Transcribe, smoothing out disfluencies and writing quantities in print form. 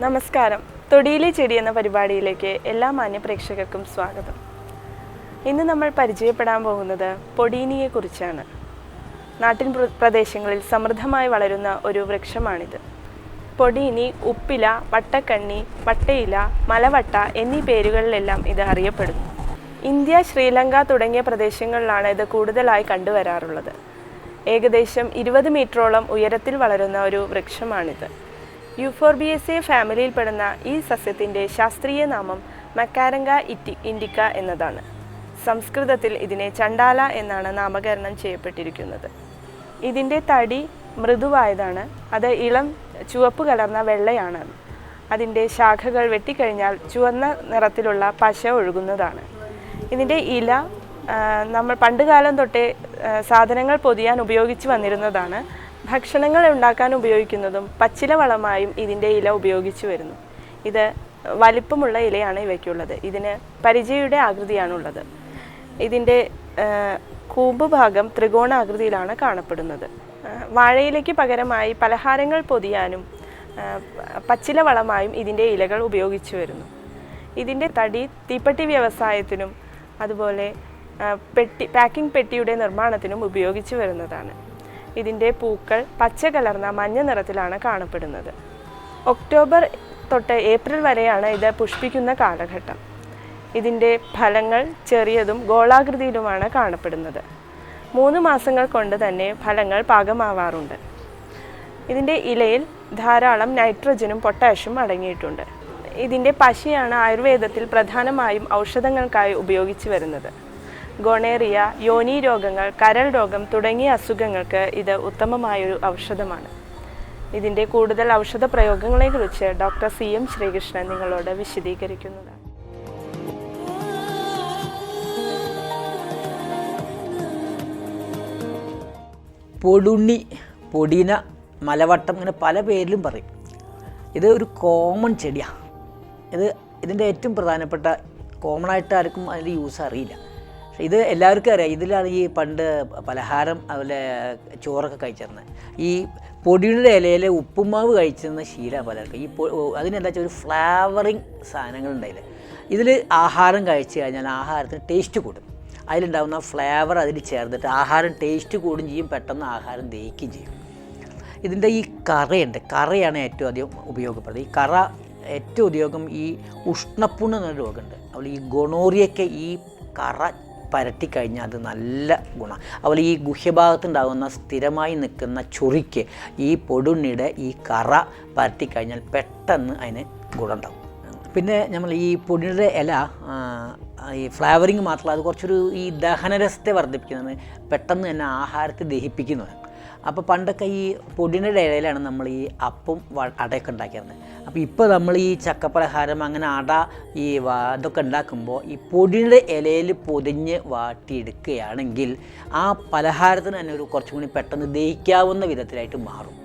നമസ്കാരം. തൊടിയിലെ ചെടി എന്ന പരിപാടിയിലേക്ക് എല്ലാ മാന്യ പ്രേക്ഷകർക്കും സ്വാഗതം. ഇന്ന് നമ്മൾ പരിചയപ്പെടാൻ പോകുന്നത് പൊടീനിയെക്കുറിച്ചാണ്. നാട്ടിൻ പ്രദേശങ്ങളിൽ സമൃദ്ധമായി വളരുന്ന ഒരു വൃക്ഷമാണിത്. പൊടീനി, ഉപ്പില, വട്ടക്കണ്ണി, വട്ടയില, മലവട്ട എന്നീ പേരുകളിലെല്ലാം ഇത് അറിയപ്പെടുന്നു. ഇന്ത്യ, ശ്രീലങ്ക തുടങ്ങിയ പ്രദേശങ്ങളിലാണ് ഇത് കൂടുതലായി കണ്ടുവരാറുള്ളത്. ഏകദേശം 20 മീറ്ററോളം ഉയരത്തിൽ വളരുന്ന ഒരു വൃക്ഷമാണിത്. യൂഫോർബിയേസിയേ ഫാമിലിയിൽപ്പെടുന്ന ഈ സസ്യത്തിൻ്റെ ശാസ്ത്രീയ നാമം മക്കാരങ്ക ഇൻഡിക്ക എന്നതാണ്. സംസ്കൃതത്തിൽ ഇതിനെ ചണ്ടാല എന്നാണ് നാമകരണം ചെയ്യപ്പെട്ടിരിക്കുന്നത്. ഇതിൻ്റെ തടി മൃദുവായതാണ്. അത് ഇളം ചുവപ്പ് കലർന്ന വെള്ളയാണ്. അതിൻ്റെ ശാഖകൾ വെട്ടിക്കഴിഞ്ഞാൽ ചുവന്ന നിറത്തിലുള്ള പശ ഒഴുകുന്നതാണ്. ഇതിൻ്റെ ഇല നമ്മൾ പണ്ടുകാലം തൊട്ടേ സാധനങ്ങൾ പൊതിയാൻ ഉപയോഗിച്ച് വന്നിരുന്നതാണ്. ഭക്ഷണങ്ങൾ ഉണ്ടാക്കാൻ ഉപയോഗിക്കുന്നതും പച്ചില വളമായും ഇതിൻ്റെ ഇല ഉപയോഗിച്ചു വരുന്നു. ഇത് വലിപ്പമുള്ള ഇലയാണ് ഇവയ്ക്കുള്ളത്. ഇതിന് പരിചയുടെ ആകൃതിയാണുള്ളത്. ഇതിൻ്റെ കൂമ്പ് ഭാഗം ത്രികോണാകൃതിയിലാണ് കാണപ്പെടുന്നത്. വാഴയിലയ്ക്ക് പകരമായി പലഹാരങ്ങൾ പൊതിയാനും പച്ചില വളമായും ഇതിൻ്റെ ഇലകൾ ഉപയോഗിച്ചു വരുന്നു. ഇതിൻ്റെ തടി തീപ്പെട്ടി വ്യവസായത്തിനും അതുപോലെ പാക്കിംഗ് പെട്ടിയുടെ നിർമ്മാണത്തിനും ഉപയോഗിച്ചു വരുന്നതാണ്. ഇതിൻ്റെ പൂക്കൾ പച്ച കലർന്ന മഞ്ഞ നിറത്തിലാണ് കാണപ്പെടുന്നത്. ഒക്ടോബർ തൊട്ട് ഏപ്രിൽ വരെയാണ് ഇത് പുഷ്പിക്കുന്ന കാലഘട്ടം. ഇതിൻ്റെ ഫലങ്ങൾ ചെറിയതും ഗോളാകൃതിയിലുമാണ് കാണപ്പെടുന്നത്. 3 മാസങ്ങൾ കൊണ്ട് തന്നെ ഫലങ്ങൾ പാകമാവാറുണ്ട്. ഇതിൻ്റെ ഇലയിൽ ധാരാളം നൈട്രജനും പൊട്ടാഷ്യം അടങ്ങിയിട്ടുണ്ട്. ഇതിൻ്റെ പശയാണ് ആയുർവേദത്തിൽ പ്രധാനമായും ഔഷധങ്ങൾക്കായി ഉപയോഗിച്ചു വരുന്നത്. ഗോണേറിയ, യോനി രോഗങ്ങൾ, കരൾ രോഗം തുടങ്ങിയ അസുഖങ്ങൾക്ക് ഇത് ഉത്തമമായൊരു ഔഷധമാണ്. ഇതിൻ്റെ കൂടുതൽ ഔഷധ പ്രയോഗങ്ങളെക്കുറിച്ച് ഡോക്ടർ CM ശ്രീകൃഷ്ണൻ നിങ്ങളോട് വിശദീകരിക്കുന്നതാണ്. പൊടുണ്ണി, പൊടീന, മലവട്ടം ഇങ്ങനെ പല പേരിലും പറയും. ഇത് ഒരു കോമൺ ചെടിയാണ്. ഇതിൻ്റെ ഏറ്റവും പ്രധാനപ്പെട്ട കോമണായിട്ട് ആർക്കും അതിൻ്റെ യൂസ് അറിയില്ല. ഇത് എല്ലാവർക്കും അറിയാം. ഇതിലാണ് ഈ പണ്ട് പലഹാരം അതുപോലെ ചോറൊക്കെ കഴിച്ചിരുന്നത്. ഈ പൊടിയുടെ ഇലയിൽ ഉപ്പുമാവ് കഴിച്ചിരുന്ന ശീലമാണ് പലർക്കും. അതിനെന്താ വെച്ചാൽ ഒരു ഫ്ലേവറിങ് സാധനങ്ങളുണ്ടായില്ല. ഇതിൽ ആഹാരം കഴിച്ചു കഴിഞ്ഞാൽ ആഹാരത്തിന് ടേസ്റ്റ് കൂടും. അതിലുണ്ടാകുന്ന ഫ്ലേവർ അതിൽ ചേർന്നിട്ട് ആഹാരം ടേസ്റ്റ് കൂടും ചെയ്യും, പെട്ടെന്ന് ആഹാരം ദഹിക്കുകയും ചെയ്യും. ഇതിൻ്റെ ഈ കറയാണ് ഏറ്റവും അധികം ഉപയോഗപ്പെടുന്നത്. ഈ കറ ഏറ്റവും ഉപയോഗം ഈ ഉഷ്ണപ്പുണ്ണ് എന്നൊരു രോഗമുണ്ട്. അതുപോലെ ഈ ഗൊണോറിയൊക്കെ ഈ കറ പരട്ടിക്കഴിഞ്ഞാൽ അത് നല്ല ഗുണം. അതുപോലെ ഈ ഗുഹ്യഭാഗത്തുണ്ടാകുന്ന സ്ഥിരമായി നിൽക്കുന്ന ചൊറിക്ക് ഈ പൊടുണ്ണിയുടെ ഈ കറ പരട്ടിക്കഴിഞ്ഞാൽ പെട്ടെന്ന് അതിന് ഗുണമുണ്ടാകും. പിന്നെ നമ്മൾ ഈ പൊടിയുടെ ഇല ഈ ഫ്ലേവറിങ് മാത്രമല്ല, അത് കുറച്ചൊരു ഈ ദഹനരസത്തെ വർദ്ധിപ്പിക്കുന്നത്, പെട്ടെന്ന് തന്നെ ആഹാരത്തെ ദഹിപ്പിക്കുന്നതാണ്. അപ്പോൾ പണ്ടൊക്കെ ഈ പൊടിയുടെ ഇലയിലാണ് നമ്മൾ ഈ അപ്പം അടയൊക്കെ ഉണ്ടാക്കിയിരുന്നത്. അപ്പോൾ ഇപ്പോൾ നമ്മൾ ഈ ചക്കപ്പലഹാരം അങ്ങനെ അട ഈ ഇതൊക്കെ ഉണ്ടാക്കുമ്പോൾ ഈ പൊടിയുടെ ഇലയിൽ പൊതിഞ്ഞ് വാട്ടിയെടുക്കുകയാണെങ്കിൽ ആ പലഹാരത്തിന് തന്നെ ഒരു കുറച്ചും കൂടി പെട്ടെന്ന് ദഹിക്കാവുന്ന വിധത്തിലായിട്ട് മാറും.